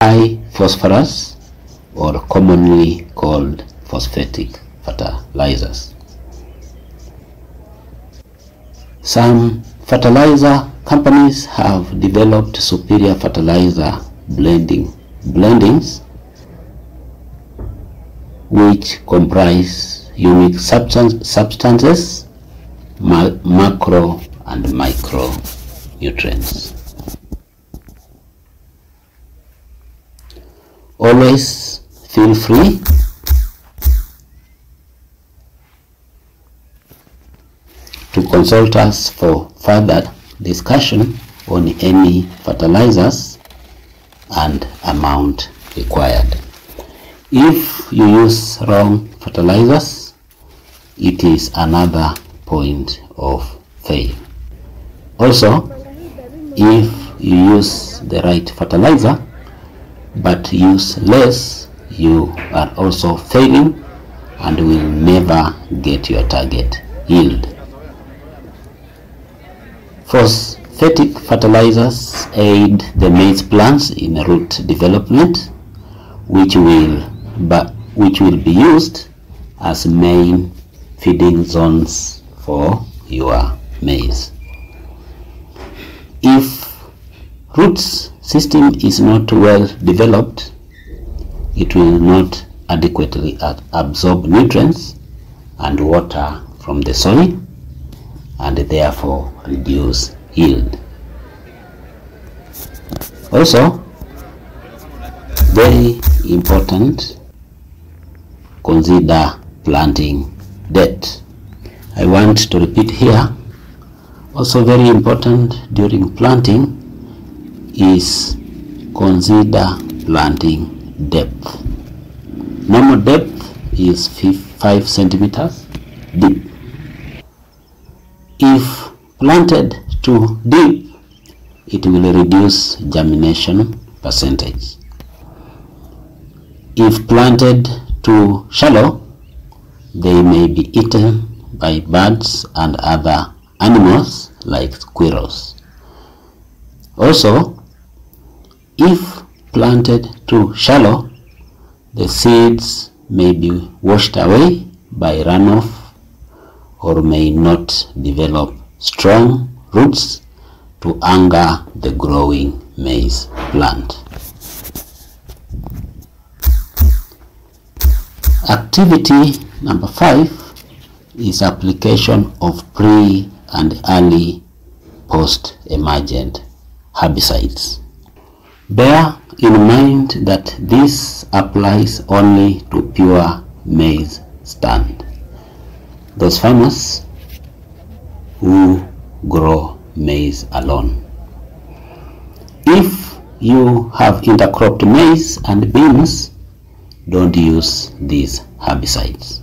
high phosphorus, or commonly called phosphatic fertilizers. Some fertilizer companies have developed superior fertilizer blendings which comprise unique substances, macro and micro nutrients. Always feel free to consult us for further discussion on any fertilizers and amount required. If you use wrong fertilizers, it is another point of fail. Also, if you use the right fertilizer but use less, you are also failing and will never get your target yield. Phosphatic fertilizers aid the maize plants in root development, which will be used as main feeding zones for your maize. If roots system is not well developed, it will not adequately absorb nutrients and water from the soil and therefore reduce yield. Also, very important, consider planting depth. I want to repeat here, also very important during planting is consider planting depth. Normal depth is 5 centimeters deep. If planted too deep, it will reduce germination percentage. If planted too shallow, they may be eaten by birds and other animals like squirrels. Also, if planted too shallow, the seeds may be washed away by runoff or may not develop strong roots to anchor the growing maize plant. Activity number 5 is application of pre and early post-emergent herbicides. Bear in mind that this applies only to pure maize stand, those farmers who grow maize alone. If you have intercropped maize and beans, don't use these herbicides.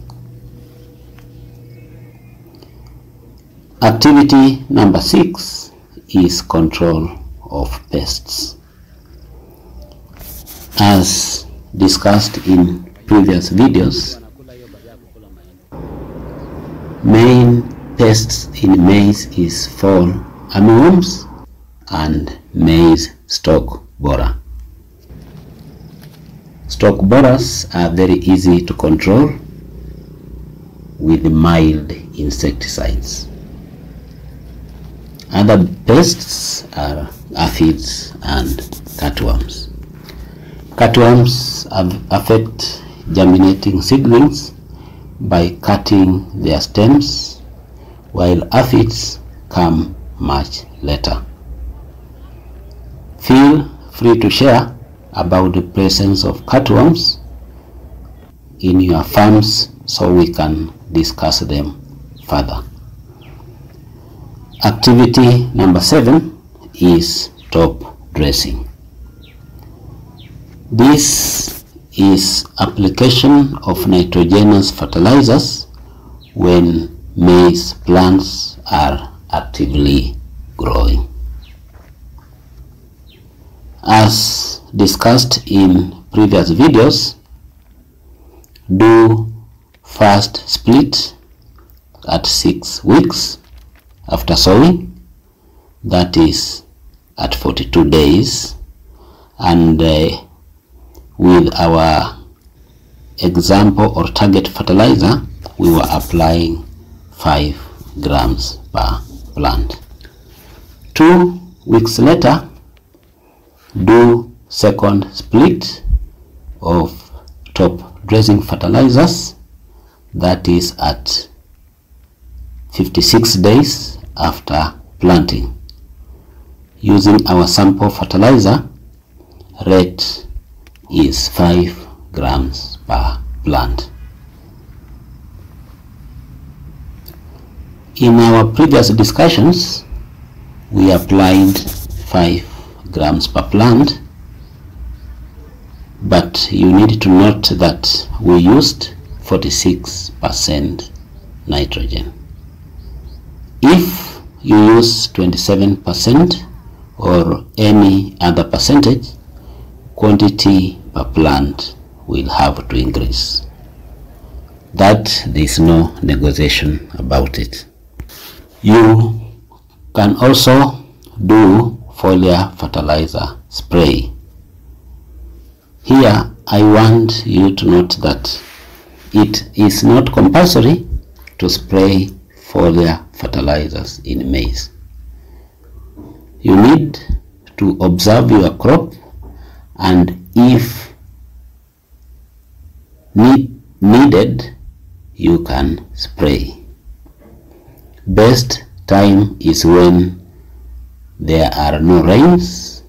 Activity number 6 is control of pests. As discussed in previous videos, main pests in maize is fall armyworms and maize stalk borer. Stalk borers are very easy to control with mild insecticides. Other pests are aphids and cutworms. Cutworms affect germinating seedlings by cutting their stems, while aphids come much later. Feel free to share about the presence of cutworms in your farms so we can discuss them further. Activity number 7 is top dressing. This is application of nitrogenous fertilizers when maize plants are actively growing. As discussed in previous videos, do first split at 6 weeks after sowing, that is at 42 days, and with our example or target fertilizer, we were applying 5 grams per plant. 2 weeks later, do second split of top dressing fertilizers, that is at 56 days after planting. Using our sample fertilizer, rate is 5 grams per plant. In our previous discussions, we applied 5 grams per plant, but you need to note that we used 46% nitrogen. If you use 27% or any other percentage, quantity per plant will have to increase. That there is no negotiation about it. You can also do foliar fertilizer spray. Here I want you to note that it is not compulsory to spray foliar fertilizers in maize. You need to observe your crop, and if needed, you can spray. Best time is when there are no rains,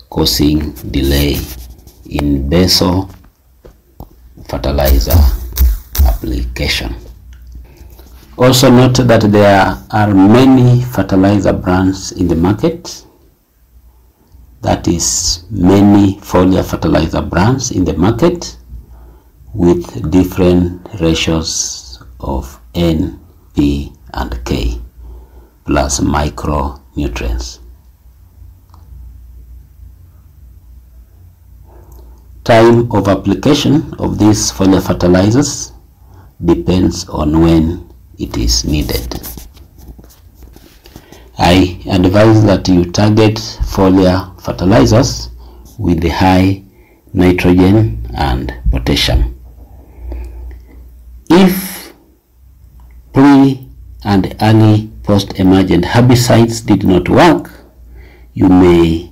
causing delay in basal fertilizer application. Also note that there are many fertilizer brands in the market. That is, many foliar fertilizer brands in the market with different ratios of N, P, and K plus micronutrients. Time of application of these foliar fertilizers depends on when it is needed. I advise that you target foliar fertilizers with the high nitrogen and potassium. If pre and early post-emergent herbicides did not work, you may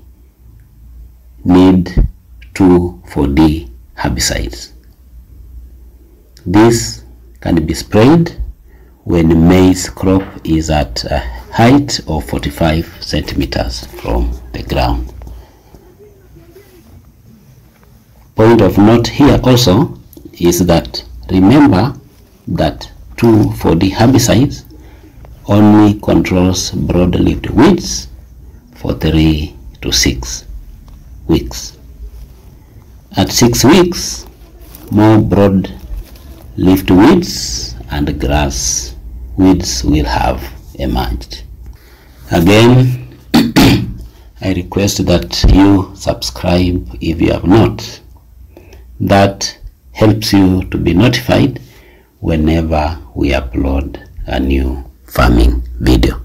need 2,4-D herbicides. This can be sprayed when maize crop is at a height of 45 centimeters from the ground. Point of note here also is that remember that 2,4-D herbicides only controls broad-leaved weeds for 3 to 6 weeks. At 6 weeks, more broad-leaved weeds and grass weeds will have emerged. Again, I request that you subscribe if you have not. That helps you to be notified whenever we upload a new farming video.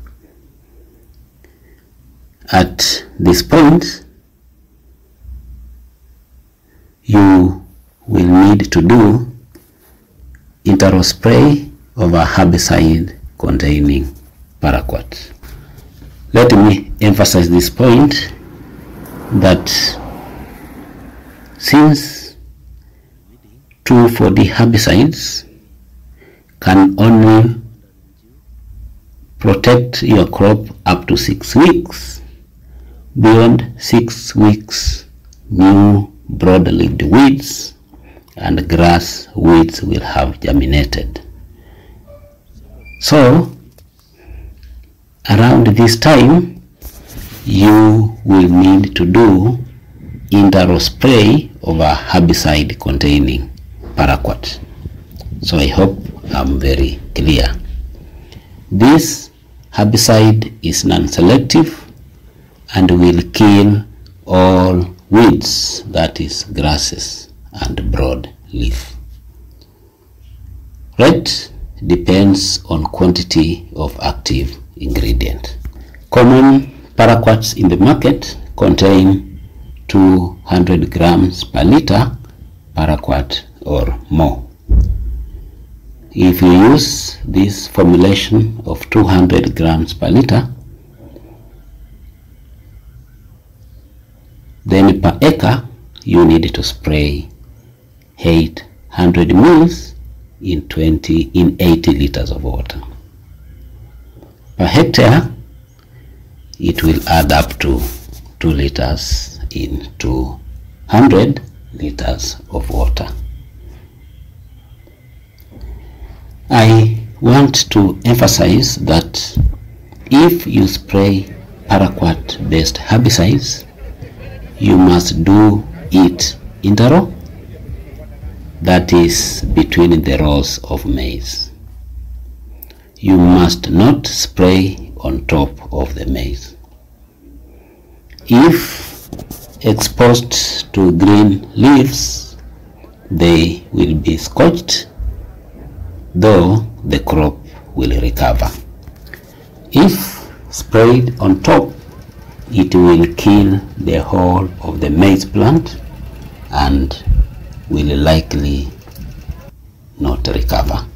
At this point, you will need to do interrow spray of a herbicide containing paraquat. Let me emphasize this point that since 2,4-D herbicides can only protect your crop up to 6 weeks, beyond 6 weeks, new broad-leaved weeds and grass weeds will have germinated. So around this time, you will need to do interrow spray of a herbicide containing paraquat. So I hope I'm very clear. This herbicide is non-selective and will kill all weeds, that is grasses and broadleaf. Rate depends on quantity of active ingredient. Common paraquats in the market contain 200 grams per liter paraquat or more. If you use this formulation of 200 grams per liter, then per acre you need to spray 800 mils in 80 liters of water. Per hectare, it will add up to 2 liters in 200 liters of water. I want to emphasize that if you spray paraquat based herbicides, you must do it in the row, that is between the rows of maize. You must not spray on top of the maize. If exposed to green leaves, they will be scorched, though the crop will recover. If sprayed on top, it will kill the whole of the maize plant and will likely not recover.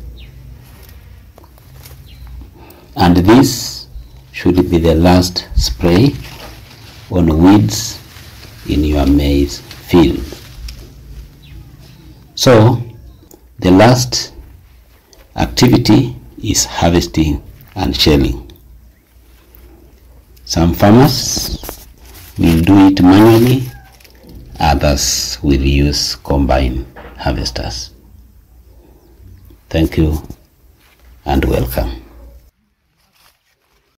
And this should be the last spray on weeds in your maize field. So the last activity is harvesting and shelling. Some farmers will do it manually, others will use combine harvesters. Thank you and welcome.